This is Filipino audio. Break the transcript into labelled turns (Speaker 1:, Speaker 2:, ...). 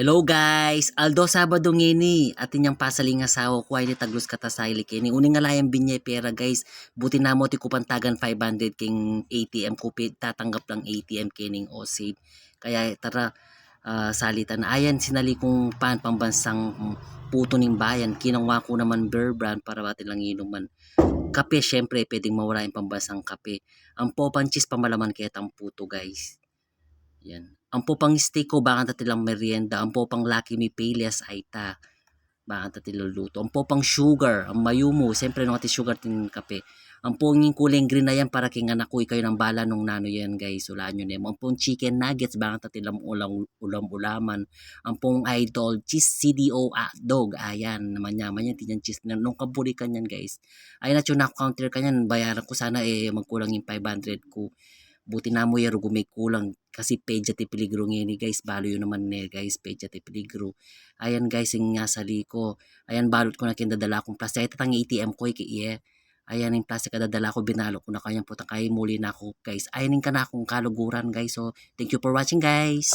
Speaker 1: Hello guys! Aldo Sabado ngini at inyang pasaling asawa ko ay taglos katasayli kini. Uning nga layang binyay pera guys. Buti na mo ti kupantagan 500 king ATM ko tatanggap lang ATM kining o save. Kaya tara salitan ayan sinali kong pambansang puto ning bayan. Kinangwa ko naman bear brand para bati lang inuman. Kape syempre pwedeng mawala yung pambansang kape. Ang popanchis pamalaman kaya tang puto guys. Yan. Ang po pang steak ko, baka tatilang merienda. Ang po pang Lucky Me Payless ay ta. Baka tatilong luto. Ang po pang sugar, ang mayumo. Siyempre, nung ati sugar tin kape. Ang po ng kuleng green na yan para king anak ko, kayo ng bala nung nano yan guys. Ulaan nyo na yan. Ang pong chicken nuggets, baka tatilang ulam-ulaman. Ang pong idol, cheese CDO dog. Ayan, naman yaman yan. Tinyan cheese. Nung kaburikan yan guys. Ayan na yun, counter ka yan. Bayaran ko sana magkulang yung 500 ko. Buti na mo yaro gumikulang kasi pedya ti peligro ngini guys, balo yun naman ne guys, pedya ti peligro. Ayan guys, yung nga sali ko. Ayan balot ko na kindadala kong plastic. Ay tatang ATM ko ikiye. Ayan yung plastic kadadala ko, binalo ko na kanyang putang kay muli na ako guys. Ayan yung ka na akong kaluguran guys. So thank you for watching guys.